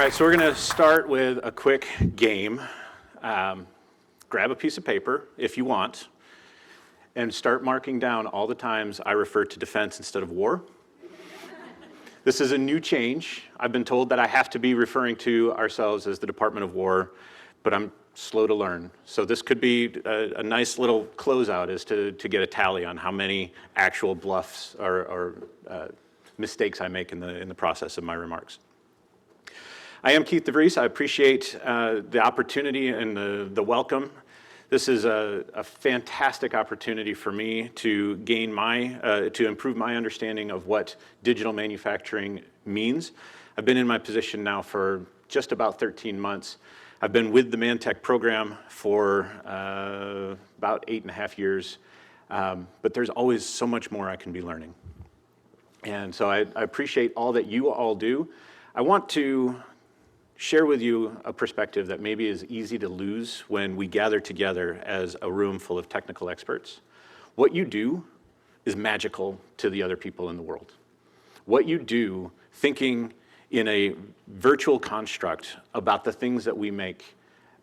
right, so we're going to start with a quick game. Grab a piece of paper, if you want, and start marking down all the times I refer to defense instead of war. This is a new change. I've been told that I have to be referring to ourselves as the Department of War, but I'm slow to learn. So this could be a nice little closeout, is to get a tally on how many actual bluffs or mistakes I make in the process of my remarks. I am Keith DeVries. I appreciate the opportunity and the welcome. This is a fantastic opportunity for me to gain to improve my understanding of what digital manufacturing means. I've been in my position now for just about 13 months. I've been with the ManTech program for about 8.5 years, but there's always so much more I can be learning. And so I appreciate all that you all do. I want to share with you a perspective that maybe is easy to lose when we gather together as a room full of technical experts. What you do is magical to the other people in the world. What you do, thinking in a virtual construct about the things that we make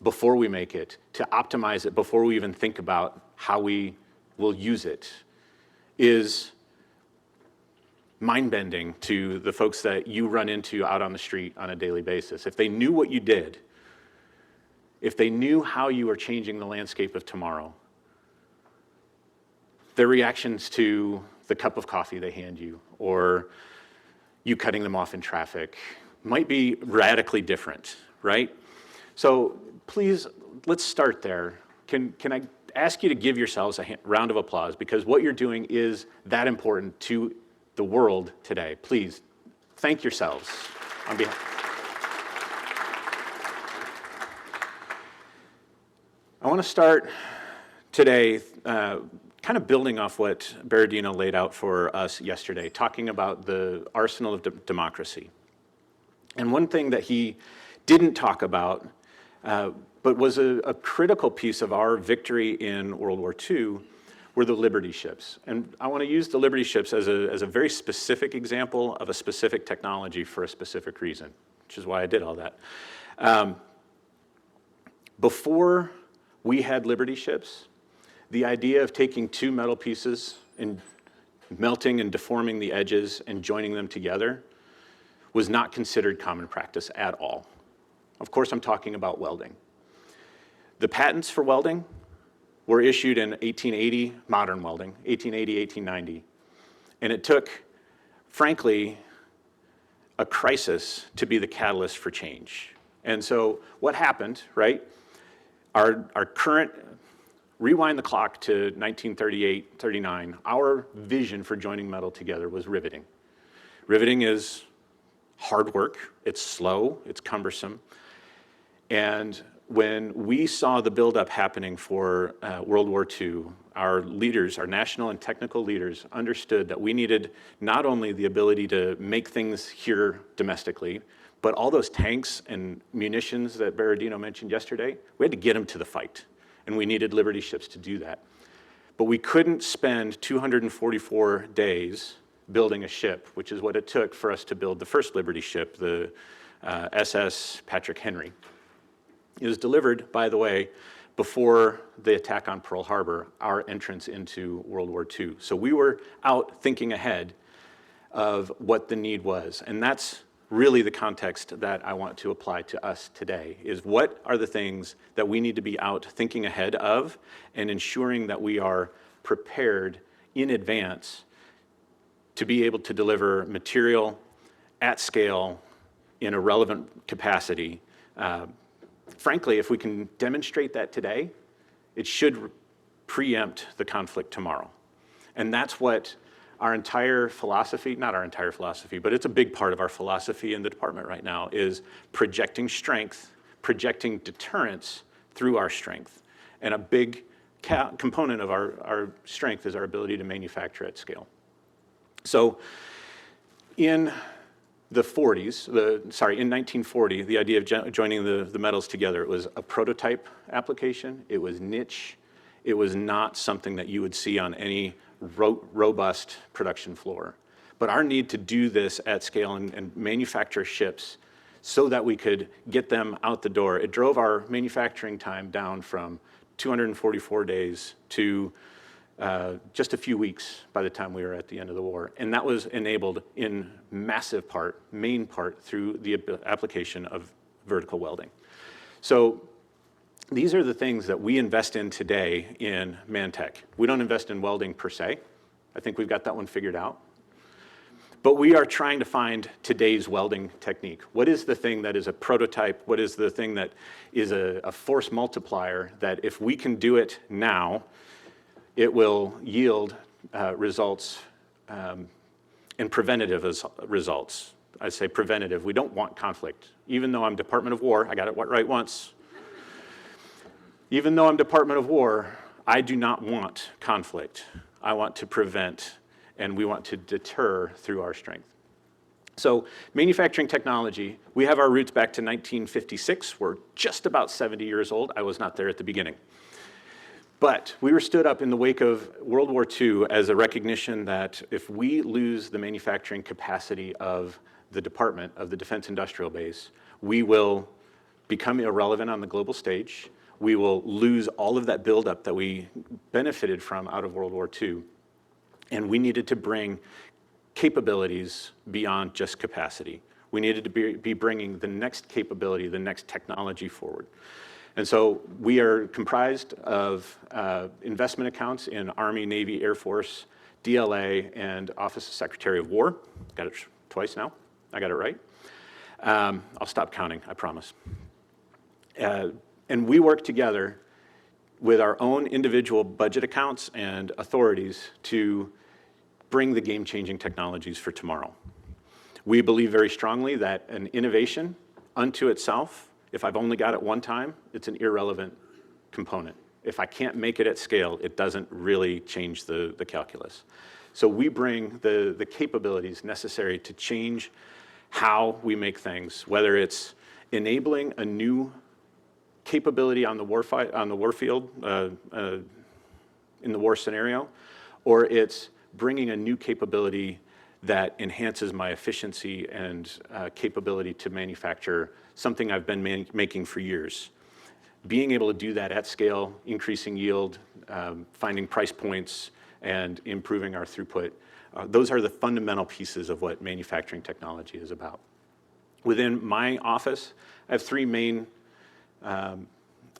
before we make it, to optimize it before we even think about how we will use it, is mind-bending to the folks that you run into out on the street on a daily basis. If they knew what you did, if they knew how you are changing the landscape of tomorrow, their reactions to the cup of coffee they hand you or you cutting them off in traffic might be radically different, right? So please, let's start there. Can I ask you to give yourselves a round of applause, because what you're doing is that important to the world today. Please, thank yourselves on behalf. I want to start today kind of building off what Berardino laid out for us yesterday, talking about the arsenal of democracy. And one thing that he didn't talk about, but was a critical piece of our victory in World War II, were the Liberty ships. And I want to use the Liberty ships as a very specific example of a specific technology for a specific reason, which is why I did all that. Before we had Liberty ships, the idea of taking two metal pieces and melting and deforming the edges and joining them together was not considered common practice at all. Of course, I'm talking about welding. The patents for welding were issued in 1880, modern welding, 1880, 1890. And it took, frankly, a crisis to be the catalyst for change. And so what happened, right? Our current, rewind the clock to 1938, 39, our vision for joining metal together was riveting. Riveting is hard work, it's slow, it's cumbersome. And when we saw the buildup happening for World War II, our leaders, our national and technical leaders, understood that we needed not only the ability to make things here domestically, but all those tanks and munitions that Berardino mentioned yesterday, we had to get them to the fight. And we needed Liberty ships to do that. But we couldn't spend 244 days building a ship, which is what it took for us to build the first Liberty ship, the SS Patrick Henry. It was delivered, by the way, before the attack on Pearl Harbor, our entrance into World War II. So we were out thinking ahead of what the need was. And that's really the context that I want to apply to us today, is what are the things that we need to be out thinking ahead of and ensuring that we are prepared in advance to be able to deliver material at scale in a relevant capacity. Frankly, if we can demonstrate that today, it should preempt the conflict tomorrow. And that's what our entire philosophy, not our entire philosophy, but it's a big part of our philosophy in the department right now, is projecting strength, projecting deterrence through our strength. And a big component of our strength is our ability to manufacture at scale. So in the 40s, in 1940, the idea of joining the metals together, it was a prototype application, it was niche, it was not something that you would see on any robust production floor. But our need to do this at scale and manufacture ships so that we could get them out the door. It drove our manufacturing time down from 244 days to just a few weeks by the time we were at the end of the war. And that was enabled in massive part, main part, through the application of vertical welding. So these are the things that we invest in today in ManTech. We don't invest in welding per se. I think we've got that one figured out. But we are trying to find today's welding technique. What is the thing that is a prototype? What is the thing that is a force multiplier that if we can do it now, it will yield results and preventative results. I say preventative. We don't want conflict. Even though I'm Department of War, I got it right once. Even though I'm Department of War, I do not want conflict. I want to prevent, and we want to deter through our strength. So manufacturing technology, we have our roots back to 1956. We're just about 70 years old. I was not there at the beginning. But we were stood up in the wake of World War II as a recognition that if we lose the manufacturing capacity of the department, of the Defense Industrial Base, we will become irrelevant on the global stage. We will lose all of that buildup that we benefited from out of World War II. And we needed to bring capabilities beyond just capacity. We needed to be bringing the next capability, the next technology forward. And so we are comprised of investment accounts in Army, Navy, Air Force, DLA, and Office of Secretary of War. Got it twice now. I got it right. I'll stop counting, I promise. And we work together with our own individual budget accounts and authorities to bring the game-changing technologies for tomorrow. We believe very strongly that an innovation unto itself, if I've only got it one time, it's an irrelevant component. If I can't make it at scale, it doesn't really change the calculus. So we bring the capabilities necessary to change how we make things, whether it's enabling a new capability on the warfield, in the war scenario, or it's bringing a new capability that enhances my efficiency and capability to manufacture something I've been making for years. Being able to do that at scale, increasing yield, finding price points, and improving our throughput, those are the fundamental pieces of what manufacturing technology is about. Within my office, I have three main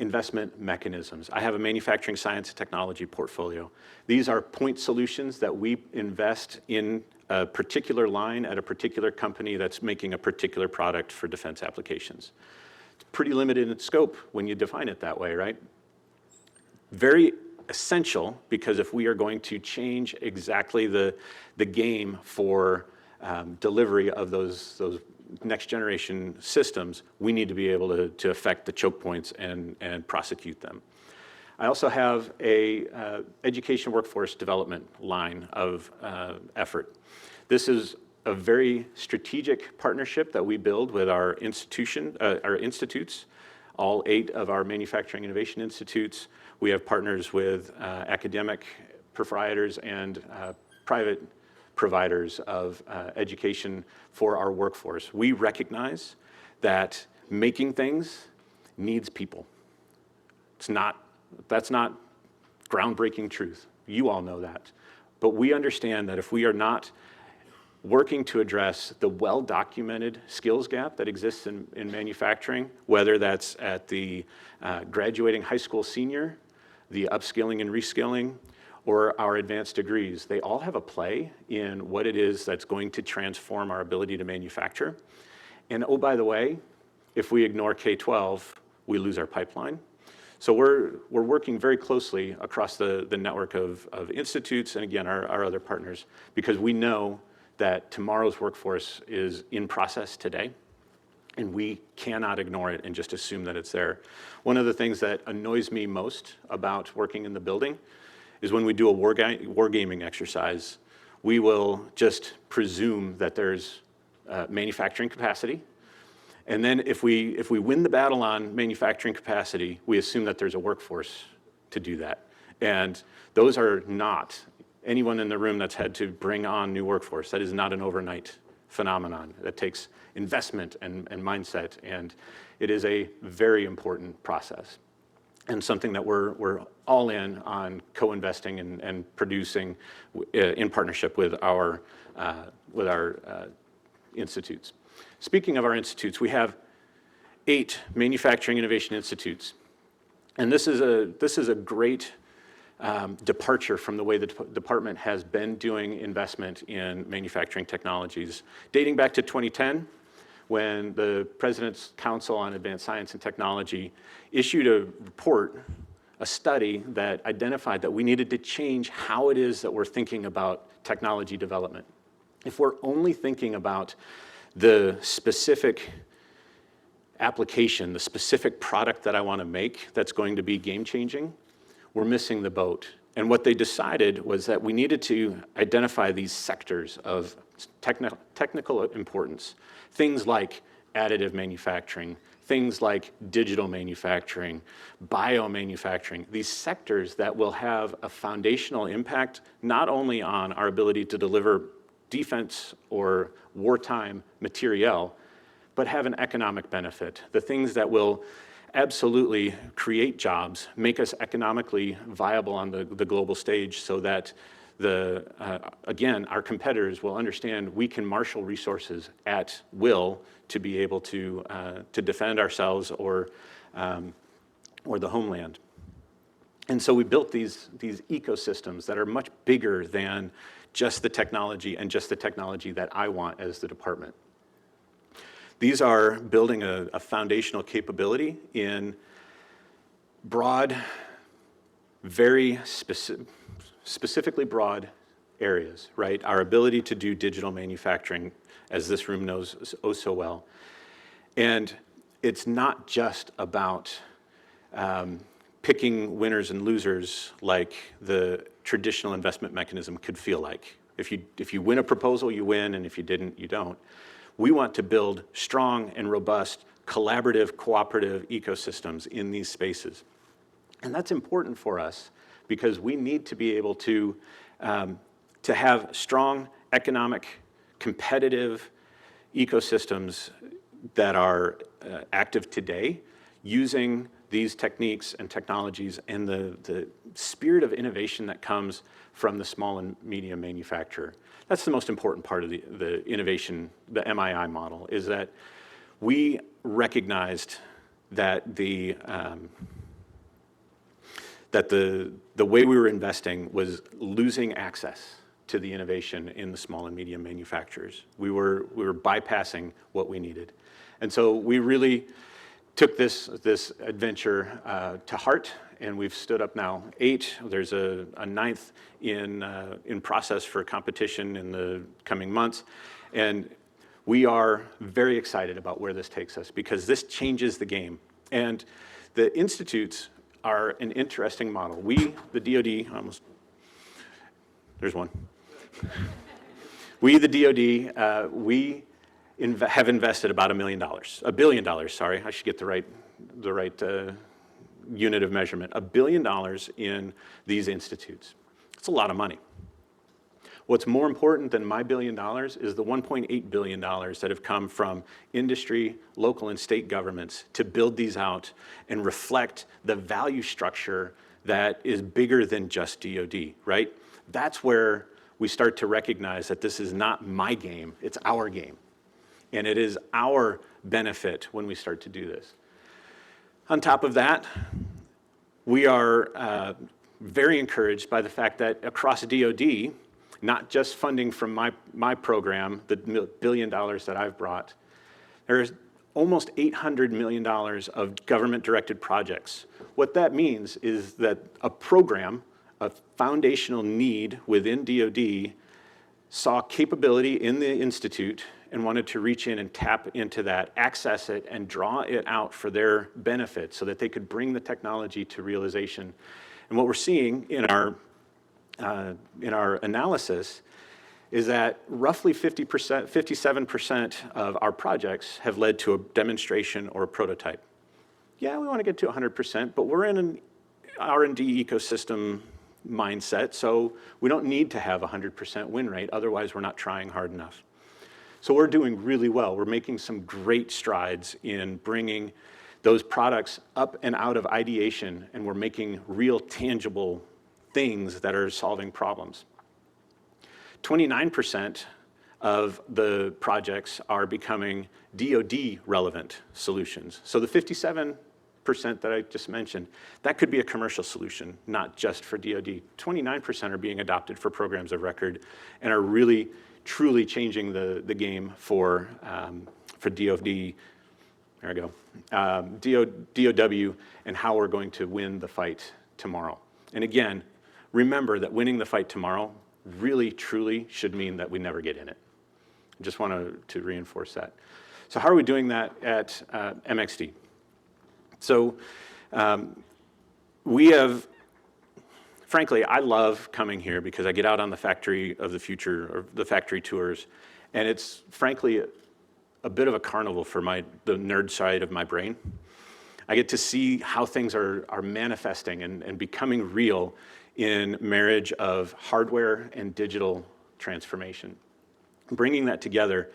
investment mechanisms. I have a manufacturing science and technology portfolio. These are point solutions that we invest in a particular line at a particular company that's making a particular product for defense applications. It's pretty limited in scope when you define it that way, right? Very essential, because if we are going to change exactly the game for delivery of those next generation systems, we need to be able to affect the choke points and prosecute them. I also have a education workforce development line of effort. This is a very strategic partnership that we build with our institutes, all 8 of our manufacturing innovation institutes. We have partners with academic providers and private providers of education for our workforce. We recognize that making things needs people. That's not groundbreaking truth. You all know that. But we understand that if we are not working to address the well-documented skills gap that exists in manufacturing, whether that's at the graduating high school senior, the upskilling and reskilling, or our advanced degrees, they all have a play in what it is that's going to transform our ability to manufacture. And oh, by the way, if we ignore K-12, we lose our pipeline. So we're working very closely across the network of institutes and, again, our other partners, because we know that tomorrow's workforce is in process today, and we cannot ignore it and just assume that it's there. One of the things that annoys me most about working in the building is when we do a wargaming exercise, we will just presume that there's manufacturing capacity. And then if we win the battle on manufacturing capacity, we assume that there's a workforce to do that. And those are not, anyone in the room that's had to bring on new workforce, that is not an overnight phenomenon. That takes investment and mindset, and it is a very important process, and something that we're all in on co-investing and producing in partnership with our institutes. Speaking of our institutes, we have 8 manufacturing innovation institutes, and this is a great departure from the way the department has been doing investment in manufacturing technologies, dating back to 2010, when the President's Council on Advanced Science and Technology issued a report, a study that identified that we needed to change how it is that we're thinking about technology development. If we're only thinking about the specific application, the specific product that I want to make that's going to be game-changing, we're missing the boat. And what they decided was that we needed to identify these sectors of technical importance, things like additive manufacturing, things like digital manufacturing, biomanufacturing, these sectors that will have a foundational impact not only on our ability to deliver defense or wartime materiel, but have an economic benefit. The things that will absolutely create jobs, make us economically viable on the global stage, so that again, our competitors will understand we can marshal resources at will to be able to defend ourselves or the homeland. And so we built these ecosystems that are much bigger than just the technology and just the technology that I want as the department. These are building a foundational capability in broad, very specifically broad areas, right? Our ability to do digital manufacturing, as this room knows oh so well. And it's not just about picking winners and losers like the traditional investment mechanism could feel like. If you win a proposal, you win, and if you didn't, you don't. We want to build strong and robust, collaborative, cooperative ecosystems in these spaces. And that's important for us because we need to be able to have strong economic, competitive ecosystems that are active today, using these techniques and technologies and the spirit of innovation that comes from the small and medium manufacturer. That's the most important part of the innovation, the MII model, is that we recognized that the way we were investing was losing access to the innovation in the small and medium manufacturers. We were bypassing what we needed. And so we really took this adventure to heart, and we've stood up now 8. There's a 9th in process for competition in the coming months. And we are very excited about where this takes us because this changes the game. And the institutes are an interesting model. We, the DoD, there's one. We, the DoD, we have invested about $1 billion, sorry, I should get the right unit of measurement, $1 billion in these institutes. It's a lot of money. What's more important than my $1 billion is the $1.8 billion that have come from industry, local and state governments to build these out and reflect the value structure that is bigger than just DoD, right? That's where we start to recognize that this is not my game, it's our game. And it is our benefit when we start to do this. On top of that, we are very encouraged by the fact that across DoD, not just funding from my program, the $1 billion that I've brought, there's almost $800 million of government-directed projects. What that means is that a program, a foundational need within DoD, saw capability in the Institute and wanted to reach in and tap into that, access it, and draw it out for their benefit so that they could bring the technology to realization. And what we're seeing in our analysis is that roughly 57% of our projects have led to a demonstration or a prototype. Yeah, we want to get to 100%, but we're in an R&D ecosystem mindset, so we don't need to have a 100% win rate, otherwise we're not trying hard enough. So we're doing really well. We're making some great strides in bringing those products up and out of ideation, and we're making real tangible things that are solving problems. 29% of the projects are becoming DoD relevant solutions. So the 57% that I just mentioned, that could be a commercial solution, not just for DoD. 29% are being adopted for programs of record and are really, truly changing the game for DoD, there we go, DOW, and how we're going to win the fight tomorrow. And again, remember that winning the fight tomorrow really, truly should mean that we never get in it. I just want to reinforce that. So how are we doing that at MxD? So we have, frankly, I love coming here because I get out on the factory of the future, or the factory tours, and it's frankly a bit of a carnival for the nerd side of my brain. I get to see how things are manifesting and becoming real in marriage of hardware and digital transformation. Bringing that together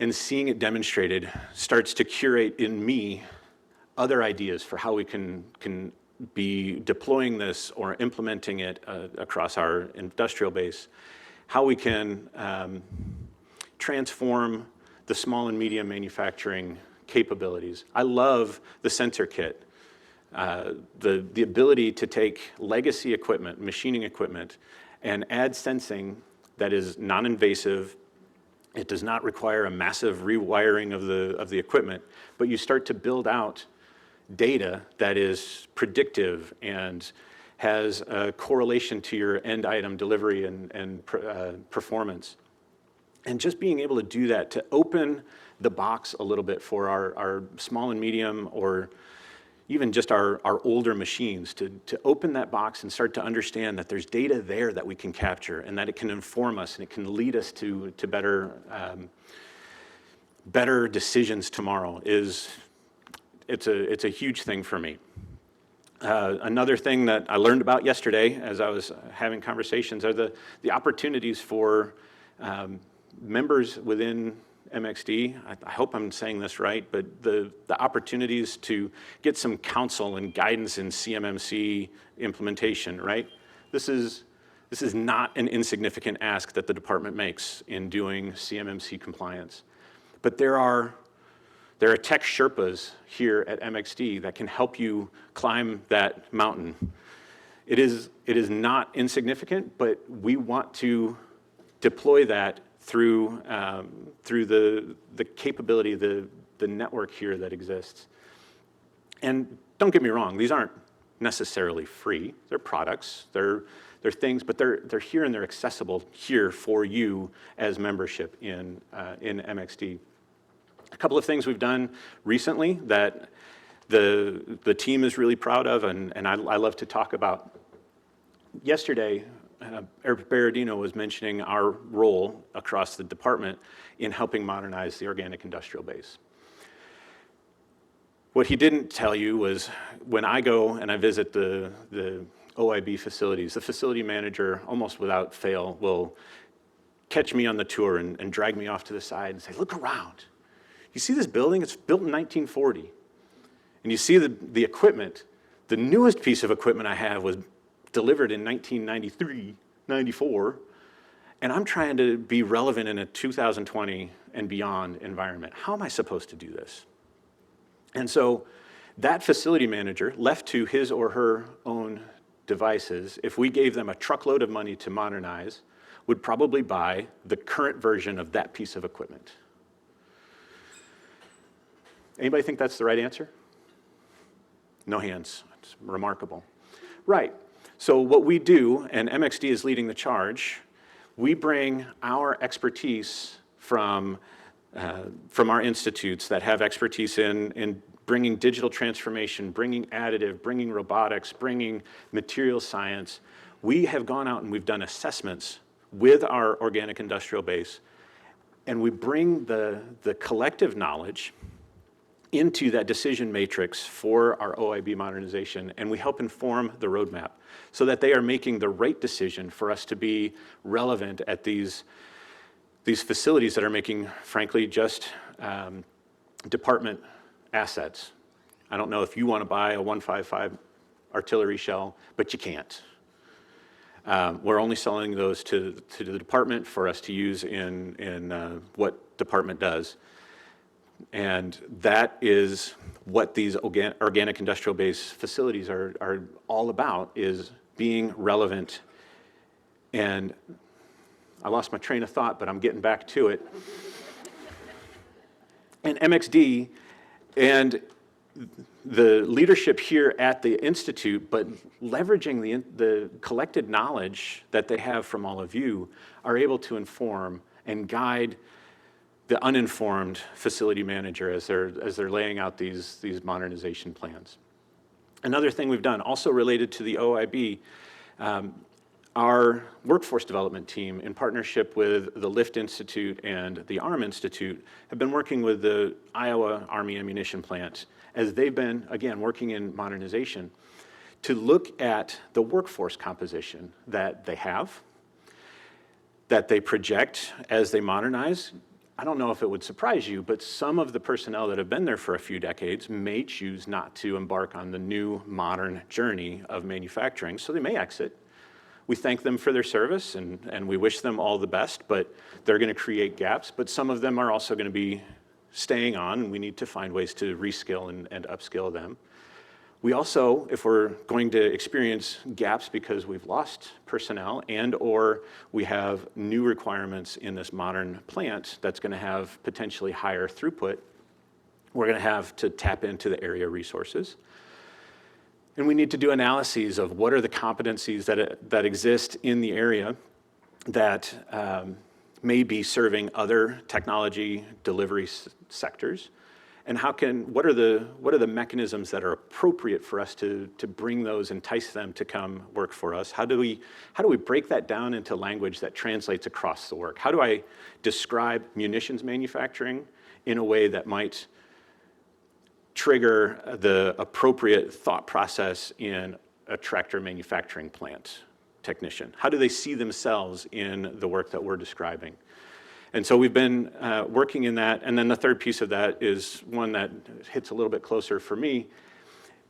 and seeing it demonstrated starts to curate in me other ideas for how we can be deploying this or implementing it across our industrial base, how we can transform the small and medium manufacturing capabilities. I love the sensor kit, the ability to take legacy equipment, machining equipment, and add sensing that is non-invasive. It does not require a massive rewiring of the equipment, but you start to build out data that is predictive and has a correlation to your end item delivery and performance. And just being able to do that, to open the box a little bit for our small and medium, or even just our older machines, to open that box and start to understand that there's data there that we can capture and that it can inform us and it can lead us to better decisions tomorrow it's a huge thing for me. Another thing that I learned about yesterday as I was having conversations are the opportunities for members within MxD. I hope I'm saying this right, but the opportunities to get some counsel and guidance in CMMC implementation, right? This is not an insignificant ask that the department makes in doing CMMC compliance. But there are tech Sherpas here at MxD that can help you climb that mountain. It is not insignificant, but we want to deploy that through the capability, the network here that exists. And don't get me wrong, these aren't necessarily free. They're products, they're things, but they're here and they're accessible here for you as membership in MxD. A couple of things we've done recently that the team is really proud of and I love to talk about. Yesterday, Eric Berardino was mentioning our role across the department in helping modernize the organic industrial base. What he didn't tell you was when I go and I visit the OIB facilities, the facility manager, almost without fail, will catch me on the tour and drag me off to the side and say, look around. You see this building? It's built in 1940. And you see the equipment. The newest piece of equipment I have was delivered in 1993, 94, and I'm trying to be relevant in a 2020 and beyond environment. How am I supposed to do this? And so that facility manager, left to his or her own devices, if we gave them a truckload of money to modernize, would probably buy the current version of that piece of equipment. Anybody think that's the right answer? No hands. It's remarkable. Right. So what we do, and MxD is leading the charge, we bring our expertise from our institutes that have expertise in bringing digital transformation, bringing additive, bringing robotics, bringing material science. We have gone out and we've done assessments with our organic industrial base, and we bring the collective knowledge into that decision matrix for our OIB modernization, and we help inform the roadmap so that they are making the right decision for us to be relevant at these these facilities that are making, frankly, just department assets. I don't know if you want to buy a 155 artillery shell, but you can't. We're only selling those to the department for us to use in what department does. And that is what these organic industrial base facilities are all about, is being relevant. And I lost my train of thought, but I'm getting back to it. And MxD and the leadership here at the Institute, but leveraging the collected knowledge that they have from all of you, are able to inform and guide the uninformed facility manager as they're laying out these modernization plans. Another thing we've done, also related to the OIB, our workforce development team, in partnership with the LIFT Institute and the ARM Institute, have been working with the Iowa Army Ammunition Plant, as they've been, again, working in modernization, to look at the workforce composition that they have, that they project as they modernize. I don't know if it would surprise you, but some of the personnel that have been there for a few decades may choose not to embark on the new modern journey of manufacturing, so they may exit. We thank them for their service and we wish them all the best, but they're going to create gaps. But some of them are also going to be staying on, and we need to find ways to reskill and upskill them. We also, if we're going to experience gaps because we've lost personnel and or we have new requirements in this modern plant that's going to have potentially higher throughput, we're going to have to tap into the area resources. And we need to do analyses of what are the competencies that exist in the area that may be serving other technology delivery sectors, and what are the mechanisms that are appropriate for us to bring those, entice them to come work for us? How do we break that down into language that translates across the work? How do I describe munitions manufacturing in a way that might trigger the appropriate thought process in a tractor manufacturing plant technician? How do they see themselves in the work that we're describing? And so we've been working in that. And then the third piece of that is one that hits a little bit closer for me.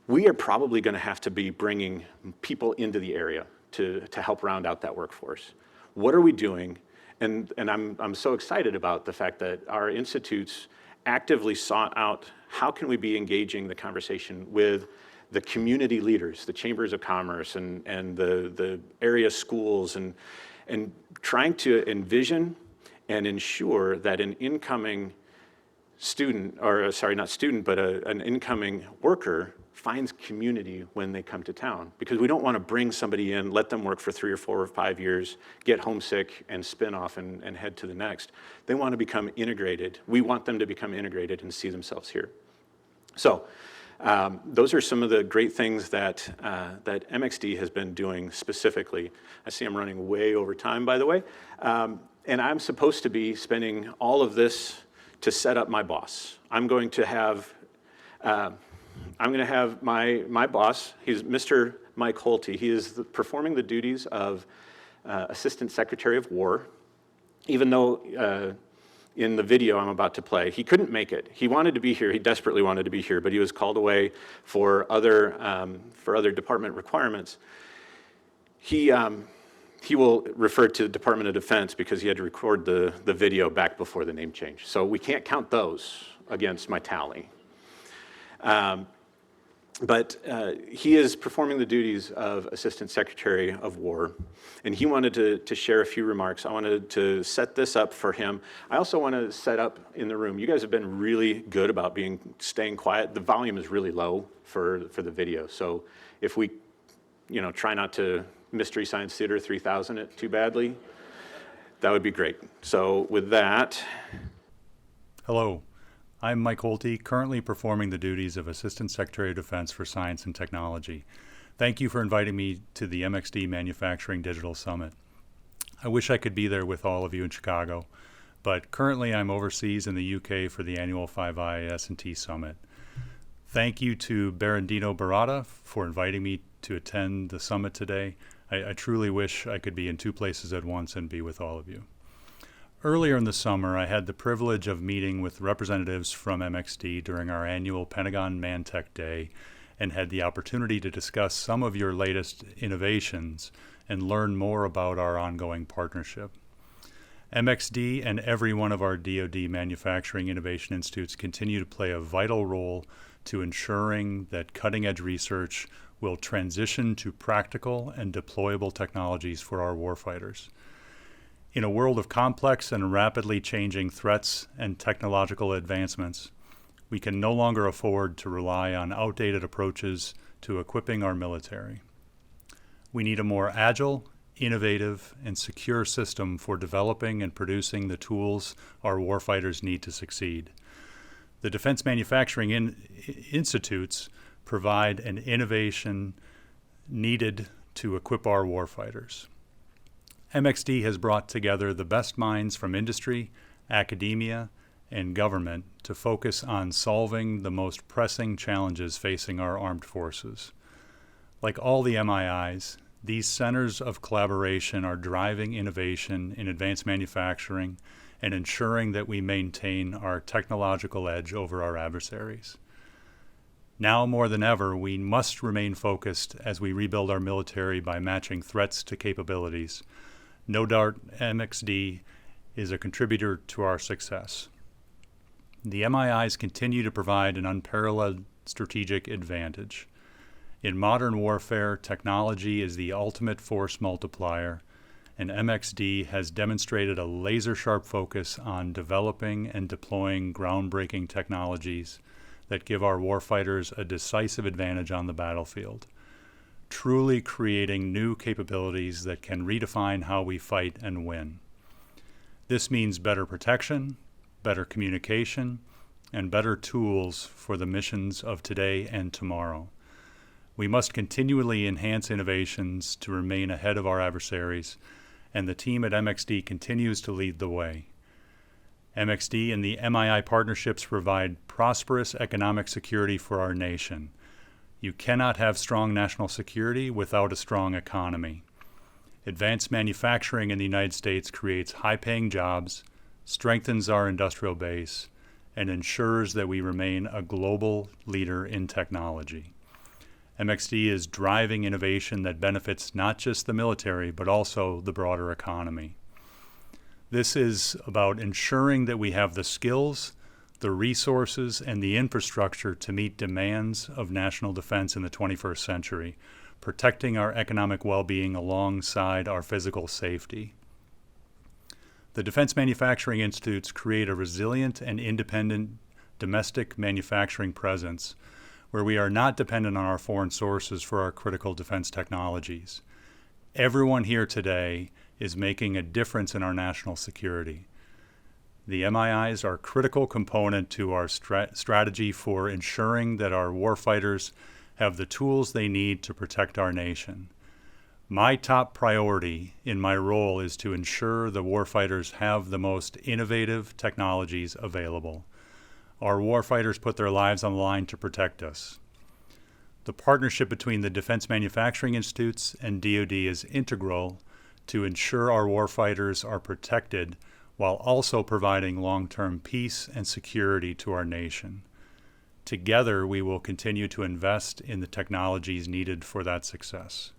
We are probably going to have to be bringing people into the area to help round out that workforce. What are we doing? And I'm so excited about the fact that our institutes actively sought out how can we be engaging the conversation with the community leaders, the chambers of commerce and the area schools, and trying to envision and ensure that an incoming student, or sorry, not student, but an incoming worker finds community when they come to town. Because we don't want to bring somebody in, let them work for 3 or 4 or 5 years, get homesick and spin off and head to the next. They want to become integrated. We want them to become integrated and see themselves here. So those are some of the great things that MxD has been doing specifically. I see I'm running way over time, by the way. And I'm supposed to be spending all of this to set up my boss. I'm going to have my boss. He's Mr. Mike Holty. He is performing the duties of Assistant Secretary of War, even though in the video I'm about to play, he couldn't make it. He wanted to be here. He desperately wanted to be here, but he was called away for other department requirements. He will refer to the Department of Defense because he had to record the video back before the name change. So we can't count those against my tally. But he is performing the duties of Assistant Secretary of War, and he wanted to share a few remarks. I wanted to set this up for him. I also want to set up in the room. You guys have been really good about staying quiet. The volume is really low for the video, so if we, try not to Mystery Science Theater 3000 it too badly, that would be great. So with that. Hello. I'm Mike Holty, currently performing the duties of Assistant Secretary of Defense for Science and Technology. Thank you for inviting me to the MxD Manufacturing Digital Summit. I wish I could be there with all of you in Chicago, but currently I'm overseas in the UK for the annual 5i S&T Summit. Thank you to Berendino Barata for inviting me to attend the summit today. I truly wish I could be in 2 places at once and be with all of you. Earlier in the summer, I had the privilege of meeting with representatives from MxD during our annual Pentagon ManTech Day and had the opportunity to discuss some of your latest innovations and learn more about our ongoing partnership. MxD and every one of our DoD Manufacturing Innovation Institutes continue to play a vital role to ensuring that cutting-edge research will transition to practical and deployable technologies for our warfighters. In a world of complex and rapidly changing threats and technological advancements, we can no longer afford to rely on outdated approaches to equipping our military. We need a more agile, innovative, and secure system for developing and producing the tools our warfighters need to succeed. The Defense Manufacturing Institutes provide an innovation needed to equip our warfighters. MxD has brought together the best minds from industry, academia, and government to focus on solving the most pressing challenges facing our armed forces. Like all the MIIs, these centers of collaboration are driving innovation in advanced manufacturing and ensuring that we maintain our technological edge over our adversaries. Now more than ever, we must remain focused as we rebuild our military by matching threats to capabilities. No doubt MxD is a contributor to our success. The MIIs continue to provide an unparalleled strategic advantage. In modern warfare, technology is the ultimate force multiplier, and MxD has demonstrated a laser-sharp focus on developing and deploying groundbreaking technologies that give our warfighters a decisive advantage on the battlefield, truly creating new capabilities that can redefine how we fight and win. This means better protection, better communication, and better tools for the missions of today and tomorrow. We must continually enhance innovations to remain ahead of our adversaries, and the team at MxD continues to lead the way. MxD and the MII partnerships provide prosperous economic security for our nation. You cannot have strong national security without a strong economy. Advanced manufacturing in the United States creates high-paying jobs, strengthens our industrial base, and ensures that we remain a global leader in technology. MxD is driving innovation that benefits not just the military, but also the broader economy. This is about ensuring that we have the skills, the resources, and the infrastructure to meet demands of national defense in the 21st century, protecting our economic well-being alongside our physical safety. The Defense Manufacturing Institutes create a resilient and independent domestic manufacturing presence where we are not dependent on our foreign sources for our critical defense technologies. Everyone here today is making a difference in our national security. The MIIs are a critical component to our strategy for ensuring that our warfighters have the tools they need to protect our nation. My top priority in my role is to ensure the warfighters have the most innovative technologies available. Our warfighters put their lives on the line to protect us. The partnership between the Defense Manufacturing Institutes and DoD is integral to ensure our warfighters are protected while also providing long-term peace and security to our nation. Together, we will continue to invest in the technologies needed for that success.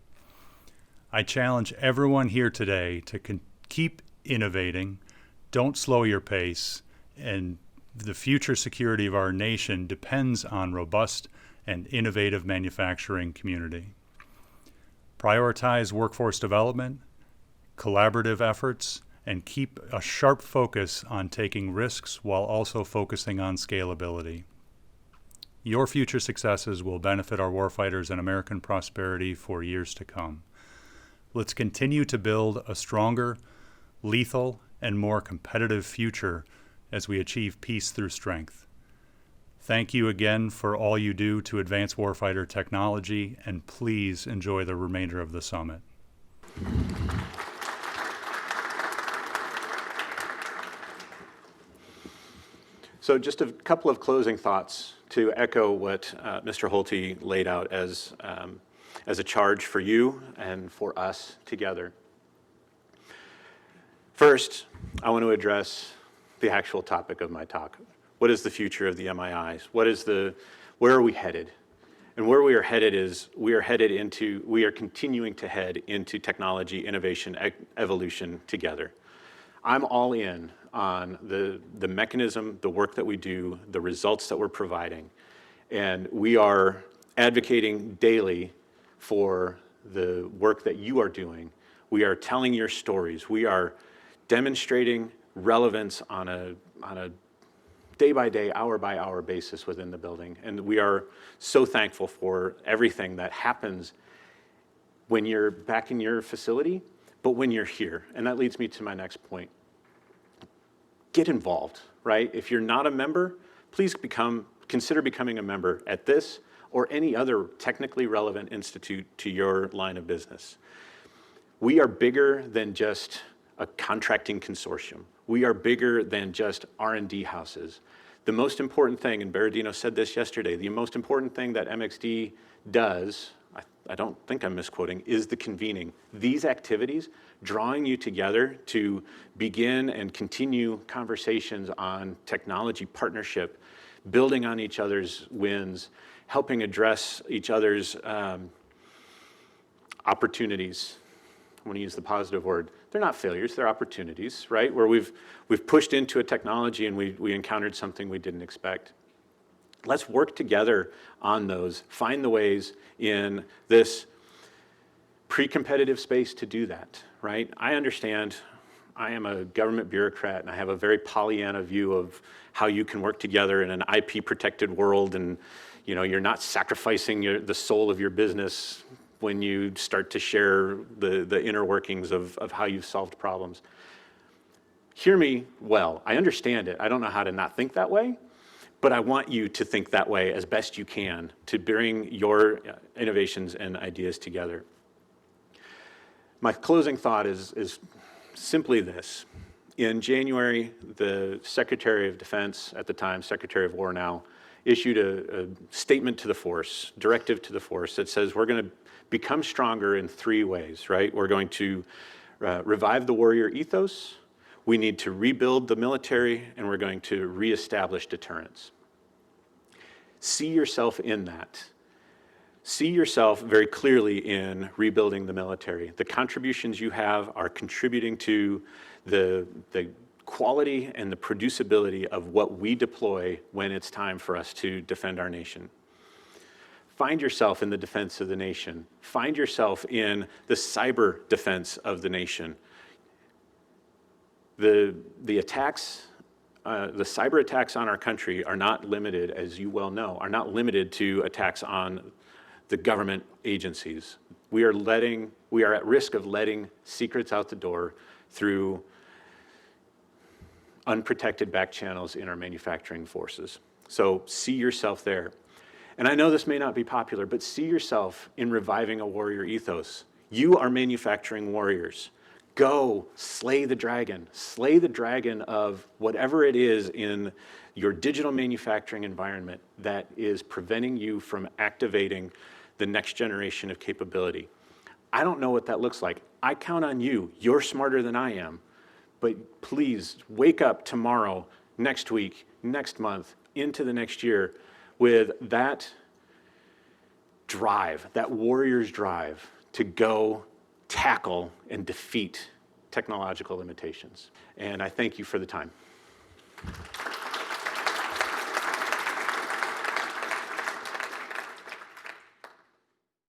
I challenge everyone here today to keep innovating, don't slow your pace, and the future security of our nation depends on robust and innovative manufacturing community. Prioritize workforce development, collaborative efforts, and keep a sharp focus on taking risks while also focusing on scalability. Your future successes will benefit our warfighters and American prosperity for years to come. Let's continue to build a stronger, lethal, and more competitive future as we achieve peace through strength. Thank you again for all you do to advance warfighter technology, and please enjoy the remainder of the summit. So just a couple of closing thoughts to echo what Mr. Holty laid out as a charge for you and for us together. First, I want to address the actual topic of my talk. What is the future of the MIIs? Where are we headed? And where we are headed is we are continuing to head into technology, innovation, evolution together. I'm all in on the mechanism, the work that we do, the results that we're providing. And we are advocating daily for the work that you are doing. We are telling your stories. We are demonstrating relevance on a day-by-day, hour-by-hour basis within the building. And we are so thankful for everything that happens when you're back in your facility, but when you're here. And that leads me to my next point. Get involved, right? If you're not a member, please consider becoming a member at this or any other technically relevant institute to your line of business. We are bigger than just a contracting consortium. We are bigger than just R&D houses. The most important thing, and Berardino said this yesterday, the most important thing that MxD does, I don't think I'm misquoting, is the convening. These activities, drawing you together to begin and continue conversations on technology partnership, building on each other's wins, helping address each other's opportunities. I want to use the positive word. They're not failures, they're opportunities, right? Where we've pushed into a technology and we encountered something we didn't expect. Let's work together on those, find the ways in this pre-competitive space to do that, right? I understand I am a government bureaucrat and I have a very Pollyanna view of how you can work together in an IP protected world, and you're not sacrificing the soul of your business when you start to share the inner workings of how you've solved problems. Hear me well. I understand it. I don't know how to not think that way, but I want you to think that way as best you can to bring your innovations and ideas together. My closing thought is simply this. In January, the Secretary of Defense, at the time, Secretary of War now, issued a statement to the force, directive to the force that says we're going to become stronger in 3 ways, right? We're going to revive the warrior ethos, we need to rebuild the military, and we're going to reestablish deterrence. See yourself in that. See yourself very clearly in rebuilding the military. The contributions you have are contributing to the quality and the producibility of what we deploy when it's time for us to defend our nation. Find yourself in the defense of the nation. Find yourself in the cyber defense of the nation. The attacks, the cyber attacks on our country are not limited, as you well know, are not limited to attacks on the government agencies. We are at risk of letting secrets out the door through unprotected back channels in our manufacturing forces. So see yourself there. And I know this may not be popular, but see yourself in reviving a warrior ethos. You are manufacturing warriors. Go slay the dragon. Slay the dragon of whatever it is in your digital manufacturing environment that is preventing you from activating the next generation of capability. I don't know what that looks like. I count on you. You're smarter than I am. But please wake up tomorrow, next week, next month, into the next year with that drive, that warrior's drive to go tackle and defeat technological limitations. And I thank you for the time.